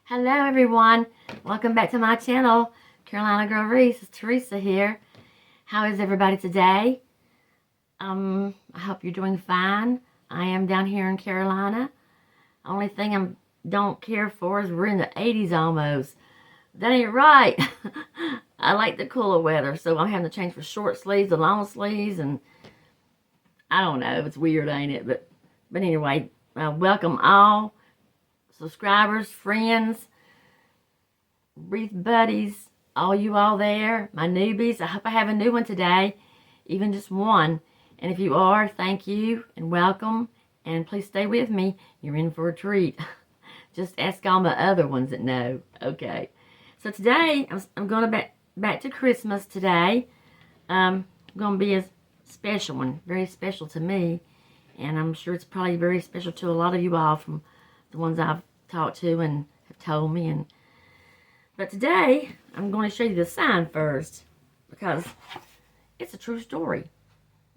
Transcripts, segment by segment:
Hello everyone, welcome back to my channel, Carolina Girl Wreath. It's Teresa here. How is everybody today? I hope you're doing fine. I am down here in Carolina. Only thing I don't care for is we're in the 80s almost. That ain't right. I like the cooler weather, so I'm having to change for short sleeves and long sleeves, and I don't know, it's weird, ain't it? But anyway, welcome all subscribers, friends, Wreath buddies, all you all there, my newbies. I hope I have a new one today, even just one. And if you are, thank you and welcome. And please stay with me. You're in for a treat. Just ask all my other ones that know. Okay. So today, I'm going back to Christmas today. Going to be a special one, very special to me. And I'm sure it's probably very special to a lot of you all from the ones I've talked to and have told me. But today, I'm going to show you the sign first, because it's a true story.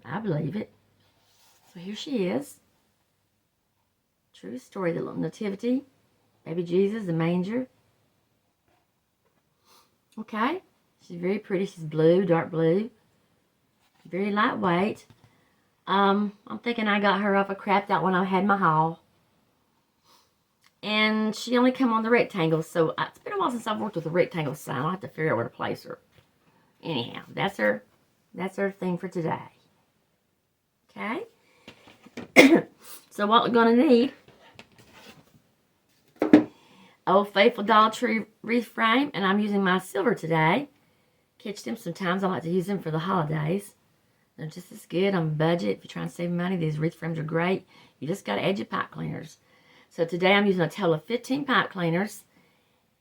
I believe it. So here she is. True story, the little nativity, baby Jesus, the manger. Okay, she's very pretty. She's blue, dark blue, very lightweight. I'm thinking I got her off a crapped out when I had my haul. And she only come on the rectangle, so it's been a while since I've worked with a rectangle sign. I'll have to figure out where to place her. Anyhow, that's her thing for today. Okay? So what we're going to need, Old Faithful Dollar Tree wreath frame, and I'm using my silver today. Catch them sometimes. I like to use them for the holidays. They're just as good on budget. If you're trying to save money, these wreath frames are great. You just got to add your pipe cleaners. So today I'm using a total of 15 pipe cleaners.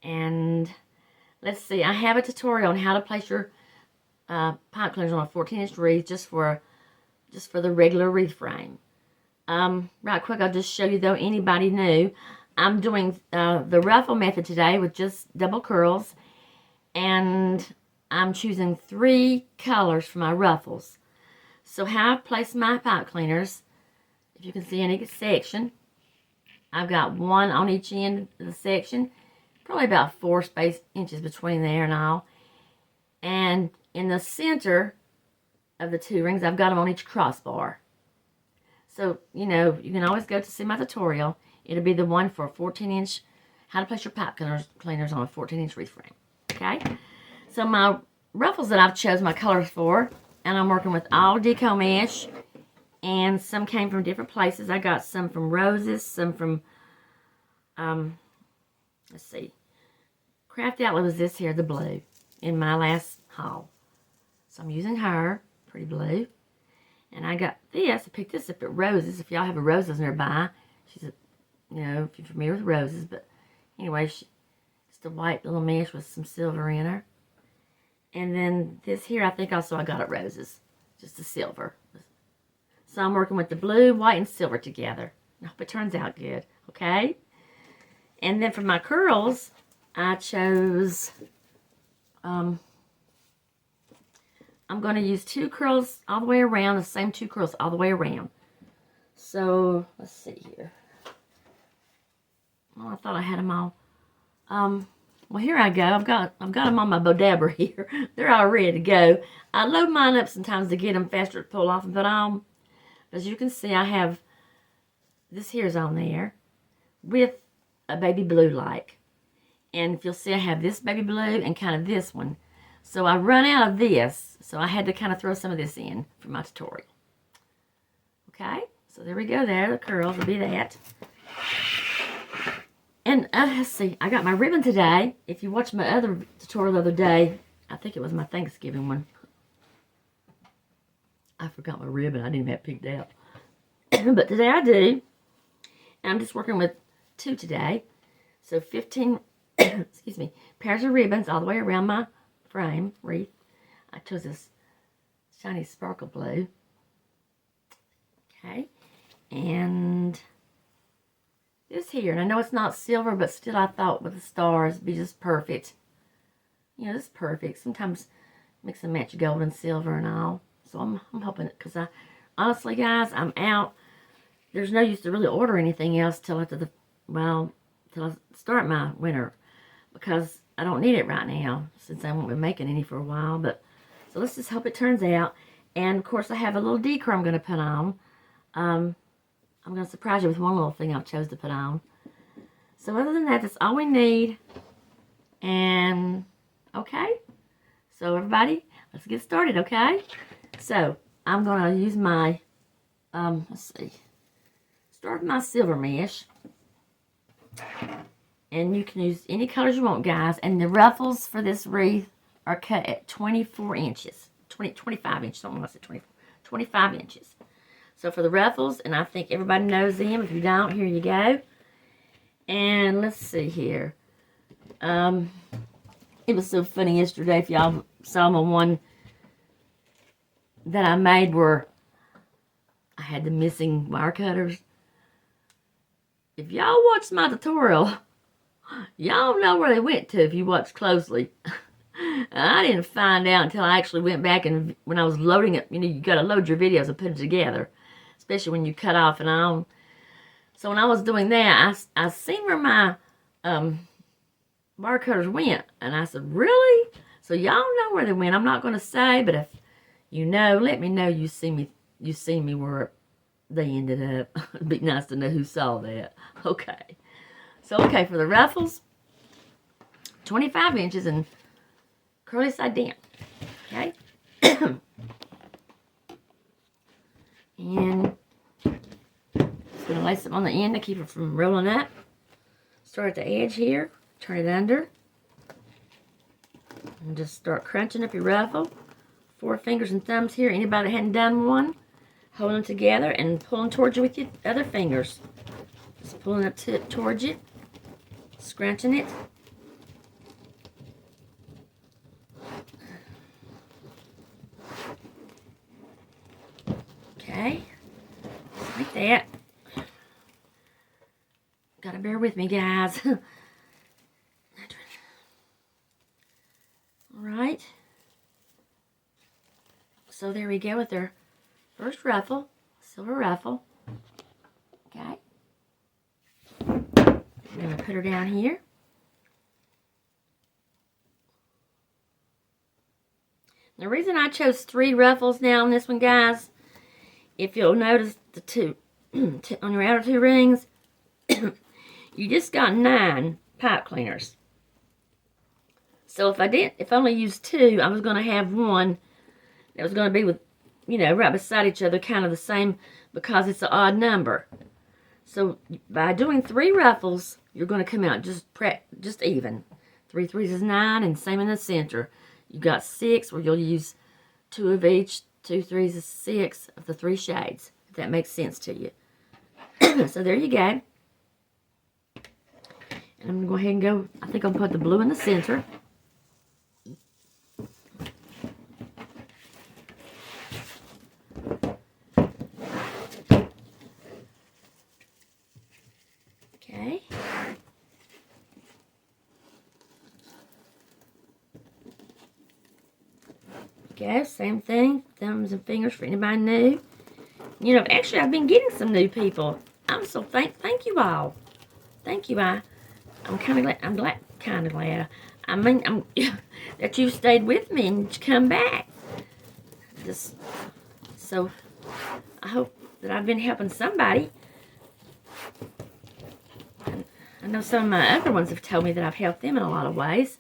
And let's see, I have a tutorial on how to place your pipe cleaners on a 14-inch wreath just for the regular wreath frame. Right quick, I'll just show you though, anybody new. I'm doing the ruffle method today with just double curls. And I'm choosing 3 colors for my ruffles. So how I place my pipe cleaners, if you can see in each section, I've got one on each end of the section, probably about 4 inches between there and all. And in the center of the 2 rings, I've got them on each crossbar. So, you know, you can always go to see my tutorial. It'll be the one for a 14-inch, how to place your pipe cleaners on a 14-inch wreath frame. Okay? So my ruffles that I've chosen my colors for, and I'm working with all deco mesh. And some came from different places. I got some from Roses, some from, let's see, Craft Outlet was this here, the blue, in my last haul. So I'm using her, pretty blue. And I got this, I picked this up at Roses. If y'all have a Roses nearby, she's a, you know, if you're familiar with Roses. But anyway, just a white little mesh with some silver in her. And then this here, I think also I got at Roses, just the silver. So I'm working with the blue, white, and silver together. I hope it turns out good, okay? And then for my curls, I chose, I'm going to use 2 curls all the way around, the same 2 curls all the way around. So, let's see here. Oh, I thought I had them all. Well, here I go. I've got them on my bodabber here. They're all ready to go. I load mine up sometimes to get them faster to pull off and put on. As you can see, I have this here's on there with a baby blue like. And if you'll see, I have this baby blue and kind of this one. So I run out of this, so I had to kind of throw some of this in for my tutorial. Okay, so there we go there. The curls will be that. And let's see, I got my ribbon today. If you watched my other tutorial the other day, I think it was my Thanksgiving one. I forgot my ribbon. I didn't even have it picked out. But today I do. And I'm just working with 2 today. So 15, excuse me, pairs of ribbons all the way around my frame, wreath. I chose this shiny sparkle blue. Okay. And this here. And I know it's not silver, but still I thought with the stars it'd be just perfect. You know, it's perfect. Sometimes mix and match gold and silver and all. So I'm hoping, because honestly, guys, I'm out. There's no use to really order anything else till after till I start my winter because I don't need it right now since I won't be making any for a while. But so let's just hope it turns out. And of course I have a little decor I'm going to put on. I'm going to surprise you with one little thing I chose to put on. So other than that, that's all we need. And okay, so everybody, let's get started, okay? So I'm going to use my, let's see, start with my silver mesh. And you can use any colors you want, guys. And the ruffles for this wreath are cut at 24 inches. 25 inches. Someone else said 24. 25 inches. So for the ruffles, and I think everybody knows them. If you don't, here you go. And let's see here. It was so funny yesterday. If y'all saw my one that I made where I had the missing wire cutters. If y'all watched my tutorial, y'all know where they went to if you watch closely. I didn't find out until I actually went back and when I was loading it, you know, you got to load your videos and put it together, especially when you cut off and on. So when I was doing that, I seen where my bar cutters went, and I said, really? So y'all know where they went. I'm not going to say, but if you know, let me know you see me where they ended up. It'd be nice to know who saw that. Okay. So, okay, for the ruffles, 25 inches and curly side down. Okay? And just going to lace them on the end to keep it from rolling up. Start at the edge here. Turn it under. And just start crunching up your ruffle. 4 fingers and thumbs here. Anybody that hadn't done one, hold them together and pull them towards you with your other fingers. Just pulling it towards you. Scrunching it. Okay. Like that. Gotta bear with me, guys. Alright. So there we go with our first ruffle. Silver ruffle. Okay. I'm going to put her down here. The reason I chose 3 ruffles now on this one, guys, if you'll notice the 2 on your outer 2 rings, you just got 9 pipe cleaners. So if I only used 2, I was going to have one that was going to be with, you know, right beside each other, kind of the same, because it's an odd number. So by doing 3 ruffles, you're going to come out just even. 3 threes is 9, and same in the center. You got 6, where you'll use 2 of each. 2 threes is 6 of the 3 shades, if that makes sense to you. So there you go. And I'm going to go ahead and go, I think I'll put the blue in the center. Okay. Okay, same thing. Thumbs and fingers for anybody new. You know, actually, I've been getting some new people. I'm so thank you all. Thank you, I'm kind of glad. Kind of glad. I mean, I'm that you stayed with me and come back. Just so I hope that I've been helping somebody. And I know some of my other ones have told me that I've helped them in a lot of ways.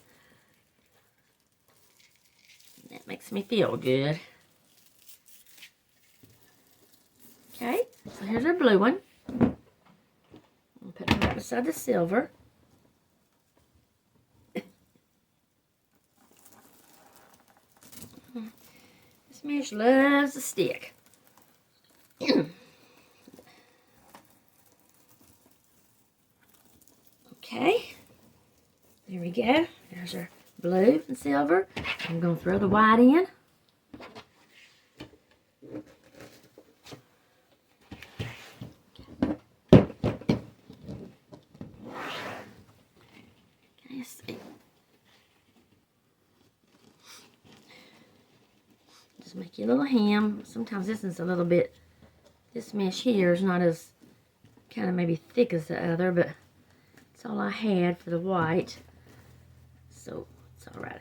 That makes me feel good. Okay, so here's our blue one. I'll put it right beside the silver. This mesh loves to stick. Okay, there we go. There's our blue and silver. I'm going to throw the white in. Okay, see. Just make you a little hem. Sometimes this is a little bit, this mesh here is not as kind of maybe thick as the other, but that's all I had for the white. so it's all right.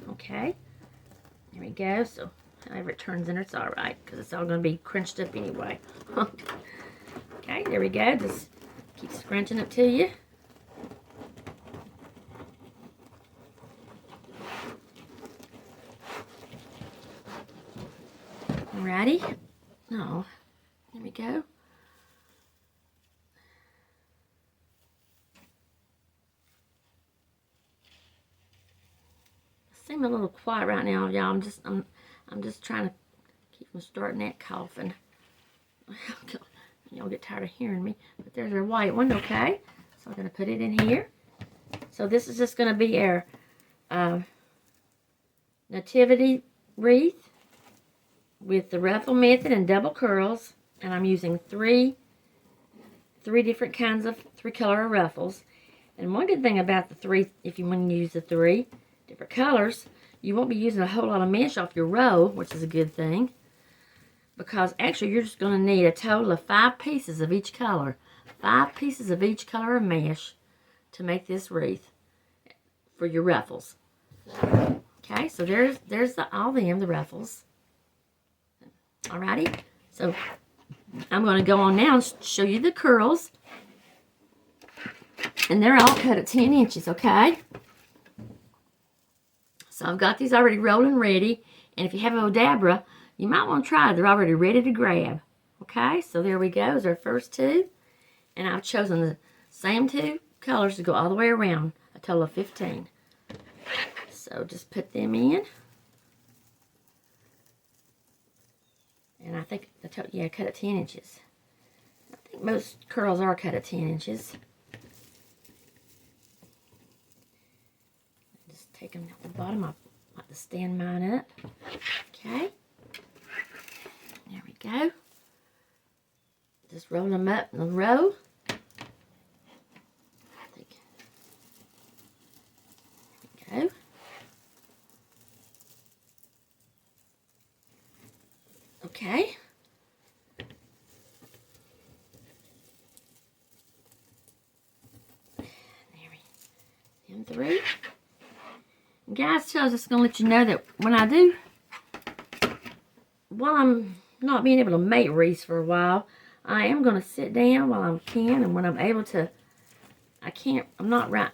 Okay, there we go. So however it turns in, it's all right, because it's all going to be crunched up anyway. Okay, there we go. Just keep scrunching up to you. Alrighty. Oh, there we go. I seem a little quiet right now, y'all. I'm just trying to keep from starting that coughing. Y'all get tired of hearing me. But there's our white one, okay? So I'm going to put it in here. So this is just going to be our Nativity wreath with the ruffle method and double curls. And I'm using three different kinds of 3-color ruffles. And one good thing about the 3, if you want to use the 3 different colors, you won't be using a whole lot of mesh off your row, which is a good thing. Because actually you're just going to need a total of 5 pieces of each color. 5 pieces of each color of mesh to make this wreath for your ruffles. Okay, so there's the ruffles. Alrighty, so I'm going to go on now and show you the curls. And they're all cut at 10 inches, okay? So I've got these already rolled and ready. And if you have a Odabra, you might want to try it. They're already ready to grab. Okay, so there we go. There's our first 2. And I've chosen the same 2 colors to go all the way around. A total of 15. So just put them in. And I think, yeah, cut at 10 inches. I think most curls are cut at 10 inches. Just take them at the bottom. I like to stand mine up. Okay. There we go. Just roll them up in a row. There we go. Okay. There we go. 3. Guys, so I was just going to let you know that when I do, while I'm not being able to make wreaths for a while, I am going to sit down while I can, and when I'm able to, I can't write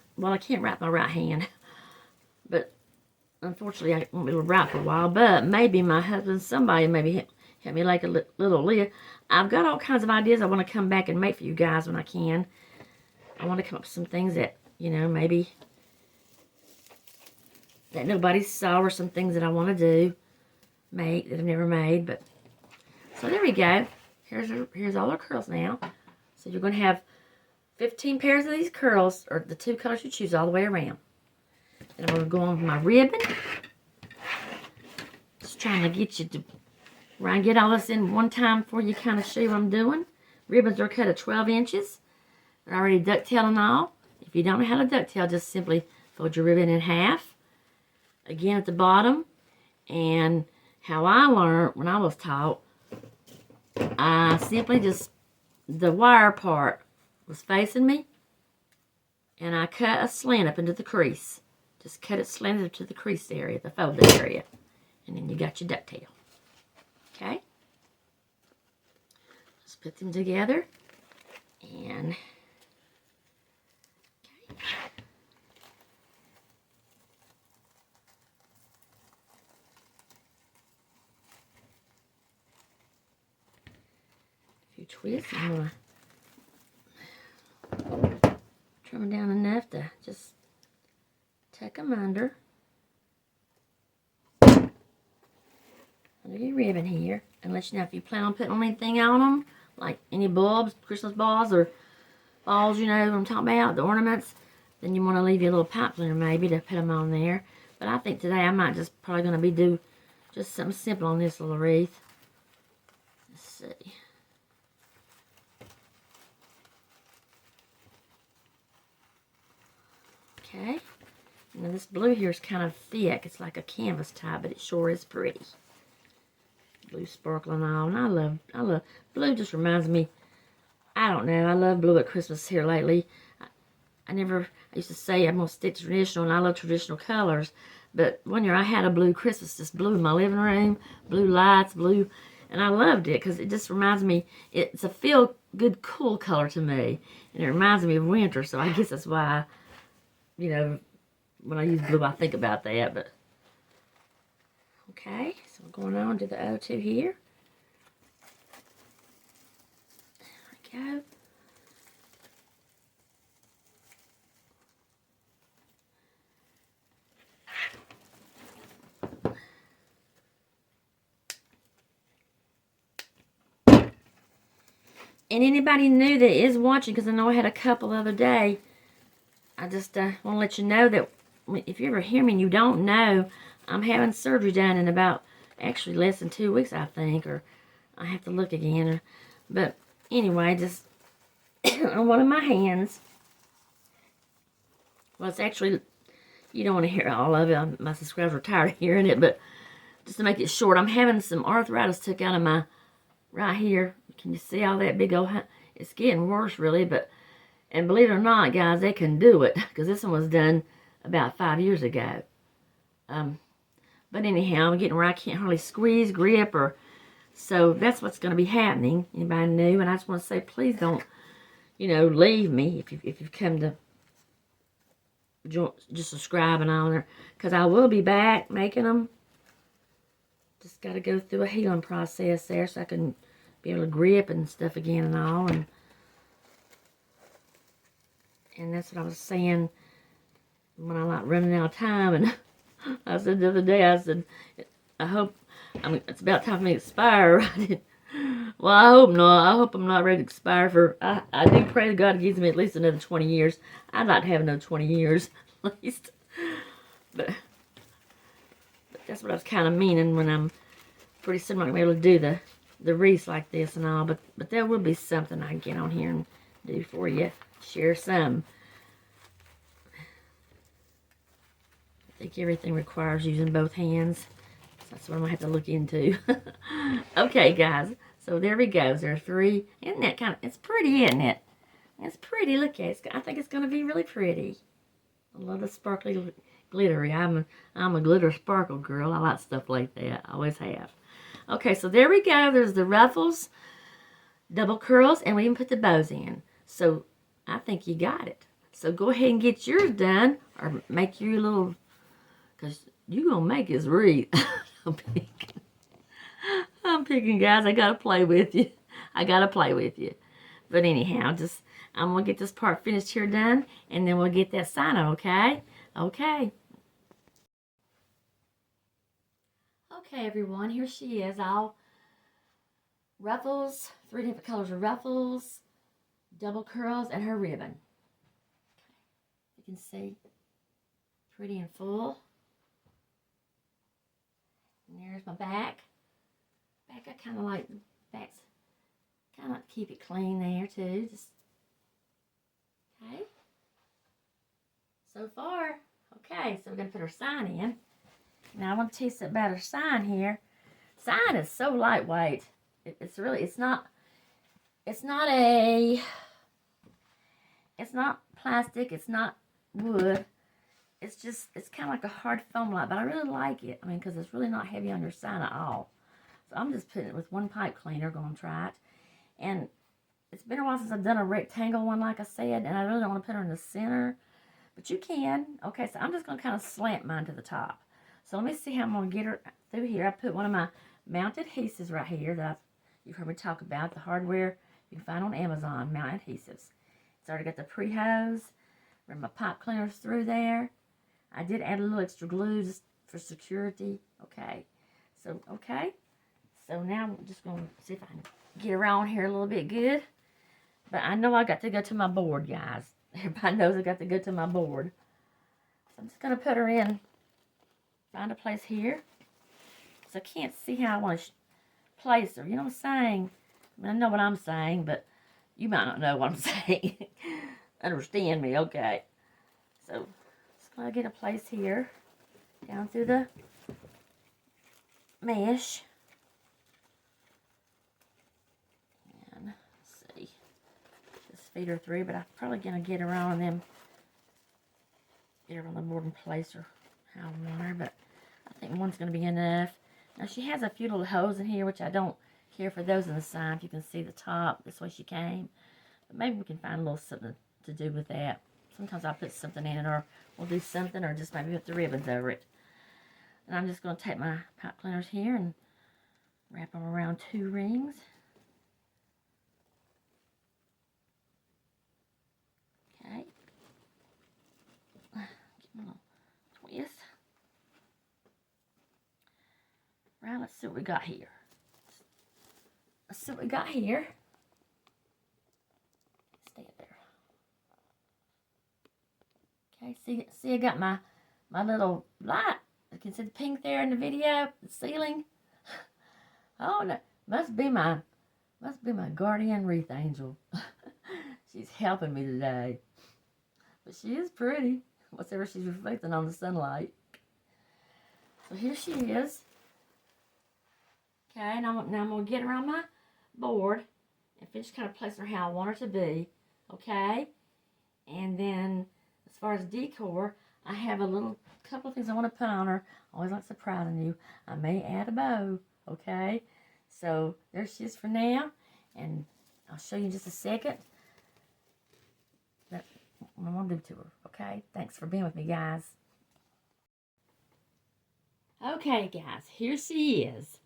my right hand, but unfortunately I won't be able to write for a while, but maybe my husband, somebody maybe help me like a little lid. I've got all kinds of ideas I want to come back and make for you guys when I can. I want to come up with some things that, you know, maybe that nobody saw, or some things that I want to do, make, that I've never made. But so there we go. Here's all our curls now. So you're going to have 15 pairs of these curls, or the 2 colors you choose, all the way around. And I'm going to go on with my ribbon. Just trying to get you to where I get all this in one time for you, kind of show you what I'm doing. Ribbons are cut at 12 inches. They're already ducktail and all. If you don't know how to ducktail, just simply fold your ribbon in half. Again at the bottom. And how I learned when I was taught, I simply just, the wire part was facing me, and I cut a slant up into the crease. Just cut it slanted to the crease area, the folded area. And then you got your ducktail. Okay? Just put them together. And, okay. A few twists. I'm going to trim them down enough to just tuck them under your ribbon here, and let you know if you plan on putting anything on them, like any bulbs, Christmas balls, or balls, you know what I'm talking about, the ornaments, then you want to leave your little pipe cleaner maybe to put them on there. But I think today I might just probably going to do just something simple on this little wreath. Let's see. Okay. Now this blue here is kind of thick. It's like a canvas type, but it sure is pretty. Blue sparkling all, and I love blue. Just reminds me, I don't know, I love blue at Christmas here lately. I used to say I'm going to stick to traditional, and I love traditional colors. But one year I had a blue Christmas, just blue in my living room, blue lights, blue, and I loved it because it just reminds me, it's a feel-good, cool color to me. And it reminds me of winter, so I guess that's why, you know, when I use blue, I think about that. But okay, so we're going on to the O2 here. There we go. And anybody new that is watching, because I know I had a couple the other day, I just want to let you know that if you ever hear me and you don't know, I'm having surgery done in about, actually less than 2 weeks, I think, or I have to look again. But anyway, just on one of my hands, well, it's actually, you don't want to hear all of it. My subscribers are tired of hearing it, but just to make it short, I'm having some arthritis took out of my, right here. Can you see all that big old, it's getting worse, really, but, and believe it or not, guys, they can do it, because this one was done about 5 years ago. But anyhow, I'm getting where I can't hardly squeeze, grip, or, so that's what's going to be happening. Anybody new? And I just want to say, please don't, you know, leave me if you've come to just subscribe and all there, because I will be back making them. Just got to go through a healing process there so I can be able to grip and stuff again and all. And that's what I was saying when I like running out of time. And I said the other day, I said, I hope, it's about time for me to expire. Well, I hope not. I hope I'm not ready to expire for, I do pray to God gives me at least another 20 years. I'd like to have another 20 years, at least. But that's what I was kind of meaning when I'm pretty soon I'm going to be able to do the wreaths like this and all. But there will be something I can get on here and do for you. Share some. I think everything requires using both hands. So that's what I'm going to have to look into. Okay, guys. So there we go. There are 3. Isn't that kind of, it's pretty, isn't it? It's pretty. Look at it. I think it's going to be really pretty. I love the sparkly, glittery. I'm a glitter sparkle girl. I like stuff like that. I always have. Okay, so there we go. There's the ruffles, double curls, and we even put the bows in. So I think you got it. So go ahead and get yours done, or make your little, because you're going to make his wreath. I'm picking, guys. I got to play with you. I got to play with you. But anyhow, just, I'm going to get this part finished here done, and then we'll get that sign, okay? Okay. Okay, everyone, here she is, all ruffles, 3 different colors of ruffles, double curls, and her ribbon. You can see, pretty and full. And there's my back. Back, I kind of like, back's kind of keep it clean there, too. Just, okay. So far, okay, so we're going to put her sign in. Now, I want to tell you something about her sign here. Sign is so lightweight. It's really, it's not plastic, it's not wood. It's just, it's kind of like a hard foam light, but I really like it. I mean, because it's really not heavy on your sign at all. So I'm just putting it with one pipe cleaner, going to try it. And it's been a while since I've done a rectangle one, like I said, and I really don't want to put her in the center. But you can. Okay, so I'm just going to kind of slant mine to the top. So let me see how I'm going to get her through here. I put one of my mounted adhesives right here that you've heard me talk about. The hardware you can find on Amazon, mounted adhesives. It's already got the pre-hose. Run my pipe cleaners through there. I did add a little extra glue just for security. Okay. So, okay. So now I'm just going to see if I can get around here a little bit good. But I know I got to go to my board, guys. Everybody knows I got to go to my board. So I'm just going to put her in. Find a place here. So I can't see how I want to place her. You know what I'm saying? I mean, I know what I'm saying, but you might not know what I'm saying. Understand me, okay. So, just going to get a place here. Down through the mesh. And, let's see. Just feed her through, but I'm probably going to get her on them get her on the board and place her how I want her, but I think one's going to be enough. Now she has a few little holes in here, which I don't care for those in the side. If you can see the top, this way she came. But maybe we can find a little something to do with that. Sometimes I'll put something in it, or we'll do something, or just maybe put the ribbons over it. And I'm just going to take my pipe cleaners here and wrap them around 2 rings. Okay. Give me a little twist. Right, let's see what we got here. Let's see what we got here. Stay up there. Okay, see I got my little light. You can see the pink there in the video, the ceiling. Oh no, must be my guardian wreath angel. She's helping me today. But she is pretty. Whatever she's reflecting on the sunlight. So here she is. Okay, now I'm going to get her on my board and finish kind of placing her how I want her to be. Okay? And then, as far as decor, I have a couple of things I want to put on her. I always like surprising you. I may add a bow. Okay? So, there she is for now. And I'll show you in just a second what I want to do to her. Okay? Thanks for being with me, guys. Okay, guys. Here she is.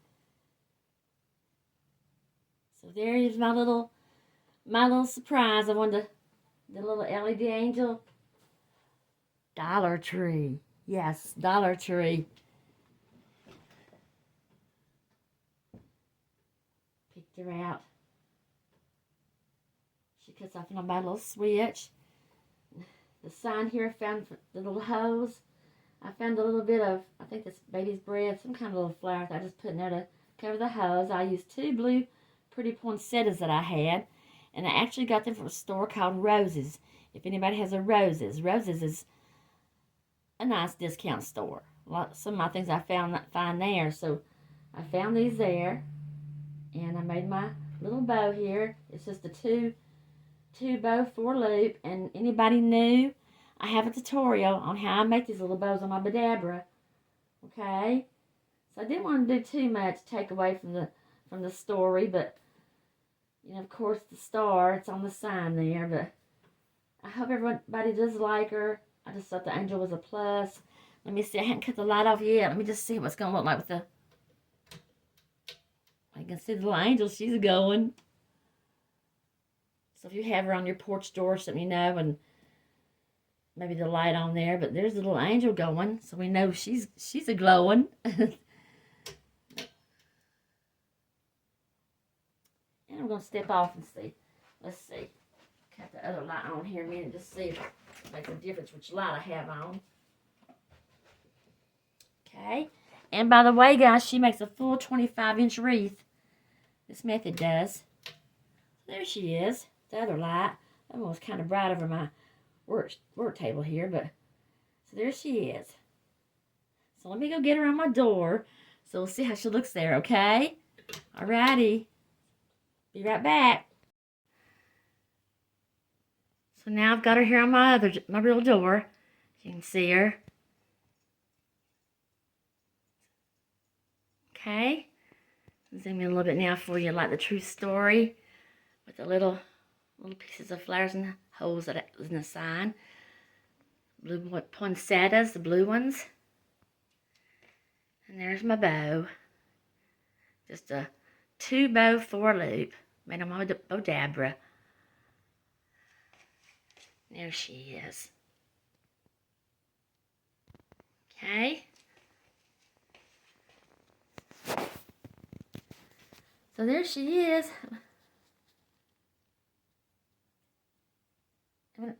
So there is my little surprise. I wanted the little LED angel. Dollar Tree. Yes, Dollar Tree. Picked her out. She cuts off on my little switch. The sign here, I found the little hose. I found a little bit of, I think this baby's breath, some kind of little flower that I just put in there to cover the hose. I used 2 blue pretty poinsettias that I had, and I actually got them from a store called Roses. If anybody has a Roses is a nice discount store. Some of my things I find there, so I found these there, and I made my little bow here. It's just a two bow 4 loop, and anybody new, I have a tutorial on how I make these little bows on my Badabra. Okay, so I didn't want to do too much, take away from the story, but you know, of course, the star, it's on the sign there, but I hope everybody does like her. I just thought the angel was a plus. Let me see, I haven't cut the light off yet. Let me just see what's going to look like with the, I can see the little angel, she's going. So if you have her on your porch door or something, you know, and maybe the light on there, but there's the little angel going, so we know she's a glowing. And I'm going to step off and see. Let's see. Cut the other light on here a minute, just see if it makes a difference which light I have on. Okay. And by the way, guys, she makes a full 25-inch wreath. This method does. There she is. The other light. That one was kind of bright over my work table here, but so there she is. So let me go get her on my door. So we'll see how she looks there, okay? Alrighty. Be right back. So now I've got her here on my real door. You can see her. Okay. Zoom in a little bit now for you, like the true story, with the little pieces of flowers and holes that was in the sign. Blue poinsettias, the blue ones. And there's my bow. Just a 2 bow 4 loop made on my Badabra. There she is. Okay. So there she is.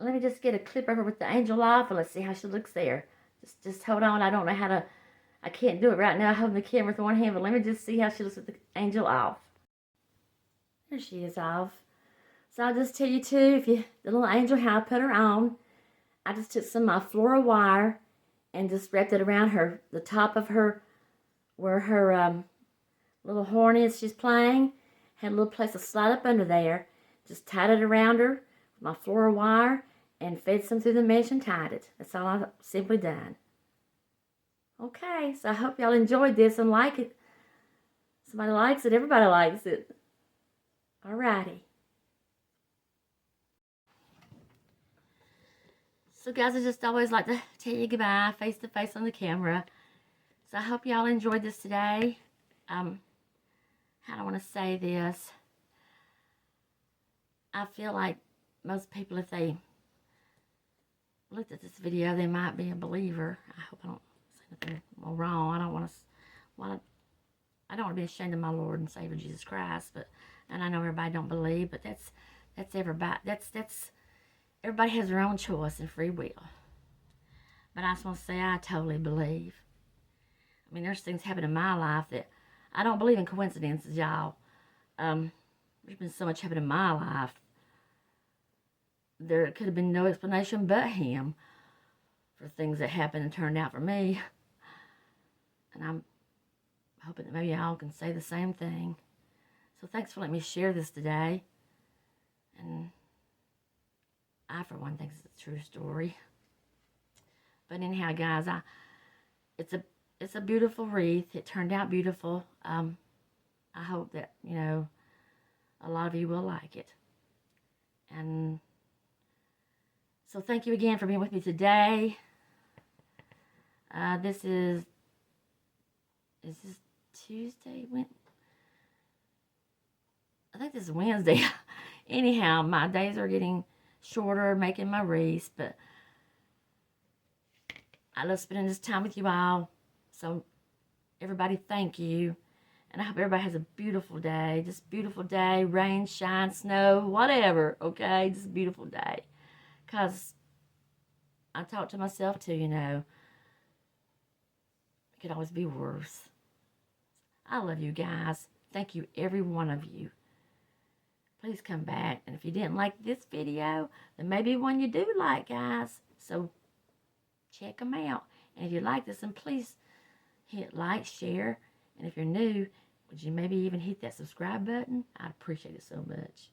Let me just get a clip of her with the angel off, and let's see how she looks there. Just hold on. I don't know how to. I can't do it right now. Holding the camera with one hand, but let me just see how she looks with the angel off. There she is off. So I'll just tell you too, the little angel, how I put her on. I just took some of my floral wire and just wrapped it around the top of her, where her little horn is she's playing. Had a little place to slide up under there. Just tied it around her with my floral wire and fed some through the mesh and tied it. That's all I've simply done. Okay, so I hope y'all enjoyed this and like it. Somebody likes it, everybody likes it. Alrighty. So guys, I just always like to tell you goodbye face to face on the camera. So I hope y'all enjoyed this today. How do I want to say this? I feel like most people, if they looked at this video, they might be a believer. I hope I don't say nothing wrong. I don't want to be ashamed of my Lord and Savior Jesus Christ, and I know everybody don't believe, but that's everybody. That's everybody has their own choice and free will. But I just want to say I totally believe. I mean, there's things happen in my life that I don't believe in coincidences, y'all. There's been so much happen in my life. There could have been no explanation but Him for things that happened and turned out for me. And I'm hoping that maybe y'all can say the same thing. So thanks for letting me share this today. And I, for one, think it's a true story. But anyhow, guys, it's a beautiful wreath. It turned out beautiful. I hope that, you know, a lot of you will like it. And so thank you again for being with me today. This is this Tuesday? I think this is Wednesday. Anyhow, my days are getting shorter making my wreaths, but I love spending this time with you all. So everybody, thank you. And I hope everybody has a beautiful day. Just beautiful day. Rain, shine, snow, whatever. Okay? Just a beautiful day. Because I talk to myself too, you know. It could always be worse. I love you guys. Thank you, every one of you. Please come back. And if you didn't like this video, then maybe one you do like, guys. So check them out. And if you like this, then please hit like, share. And if you're new, would you maybe even hit that subscribe button? I'd appreciate it so much.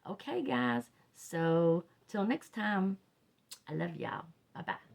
Okay, guys. So, till next time, I love y'all. Bye-bye.